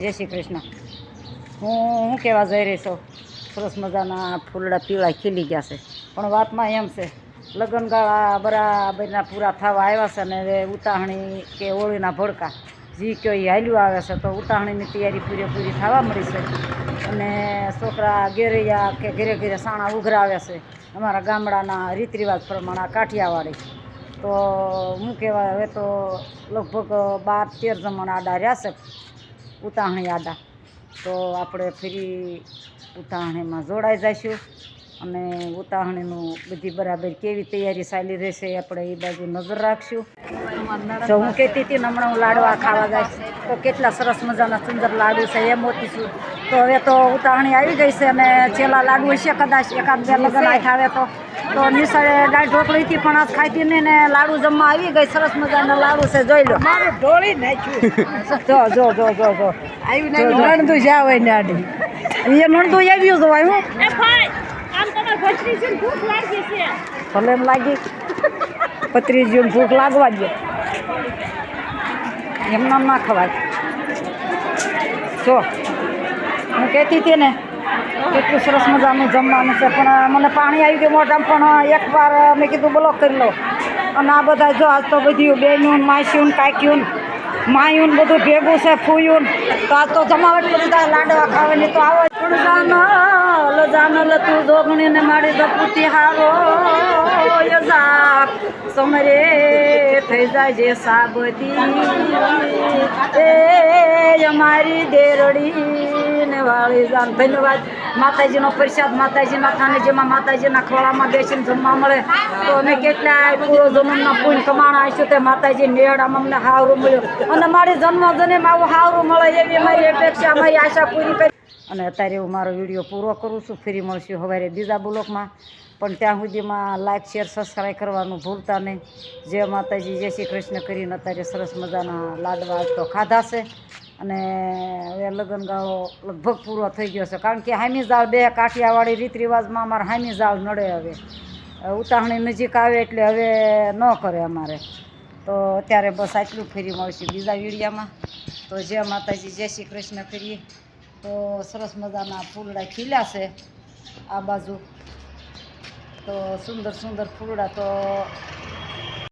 જય શ્રી કૃષ્ણ। હું કહેવા જઈ રહી છું, સરસ મજાના ફૂલડા પીળા ખીલી ગયા છે, પણ વાતમાં એમ છે લગ્નગાળા બરાબરના પૂરા થવા આવ્યા છે ને હવે ઉતાહણી કે હોળીના ભડકા જે કયો એ હાલ્યું આવે છે, તો ઉતાહણીની તૈયારી પૂરેપૂરી થવા મળી છે અને છોકરા ઘેરૈયા કે ઘરે ઘરે સાણા ઉઘરાવે છે અમારા ગામડાના રીત રિવાજ પ્રમાણે કાઠિયાવાડી। તો હું કહેવાય હવે તો લગભગ 12-13 જમણ આડા રહ્યા છે ઉતાહણી આડા, તો આપણે ફરી ઉતાહણીમાં જોડાઈ જઈશું અને ઉતાહણીનું બધી બરાબર કેવી તૈયારી ચાલી રહેશે આપણે એ બાજુ નજર રાખશું। જો હું કહેતી હતી ને હમણાં હું લાડવા ખાવા જઈશ, તો કેટલા સરસ મજાના સુંદર લાડુ છે એ મોતીશું। તો હવે તો ઉતાહણી આવી ગઈ છે અને છેલ્લા લાડુ હશે કદાચ એકાદ બે લગ્ન આવે તો નિશાળે દાળ ઢોકળીથી પણ આજ ખાતી નહીં ને લાડુ જમવા આવી ગઈ, સરસ મજાના લાડુ છે જોઈ લો। મારું ઢોળી નાખ્યું જો જો જો જો જો આવ્યું નણદું જ્યાં હોય ને આડી એ નણદું આવ્યું જોવાય હું ભલે એમ લાગી ભત્રીજીને ભૂખ લાગવા દે, એમ નામ ના ખવાય। જો હું કહેતી હતી ને કેટલું સરસ મજાનું જમવાનું છે, પણ મને પાણી આવી ગયું મોઢામાં, પણ એકવાર મેં કીધું બ્લોક કરી લો અને આ બધા જો આજ તો બધી બેનું માસ્યું કાક્યું માયું બધું ભેગું છે ફૂયું, તો આજ તો જમાવટ બધા લાડવા ખાવાની તો આવો જાનલ તું જોગણીને મારી જપુતી હારો સમરે થઈ જાય જે સાબદી એ અમારી દેરડી ને વાળી જાન। ધન્યવાદ। માતાજીનો પ્રસાદ માતાજીના થાને જેમાં માતાજીના ખોળામાં બેસીને જમવા મળે, તો અમે કેટલા પૂરો જન્મના પુણ્ય કમાણા આવીશું તે માતાજી મેળામાં અમને હાવરું મળ્યું અને મારી જન્મ આવું હાવરું મળે એવી અમારી અપેક્ષા, અમારી આશા પૂરી કરી। અને અત્યારે હું મારો વિડીયો પૂરો કરું છું, ફરી મળશું સવારે બીજા બ્લોગમાં, પણ ત્યાં સુધીમાં લાઇક શેર સબસ્ક્રાઈબ કરવાનું ભૂલતા નહીં। જય માતાજી, જય શ્રી કૃષ્ણ કરીને અત્યારે સરસ મજાના લાડવા તો ખાધા છે અને હવે લગ્નગાળો લગભગ પૂરો થઈ ગયો છે, કારણ કે હામી જાળ બે કાઠિયાવાડી રીત રિવાજમાં અમારે હામી જાળ નડે। હવે ઉતાહણી નજીક આવે એટલે હવે ન કરે અમારે, તો અત્યારે બસ આટલું, ફરી મળશું બીજા વિડીયામાં। તો જય માતાજી, જય શ્રી કૃષ્ણ કરીએ। તો સરસ મજાના ફૂલડા ખીલ્યા છે આ બાજુ, તો સુંદર સુંદર ફૂલડા તો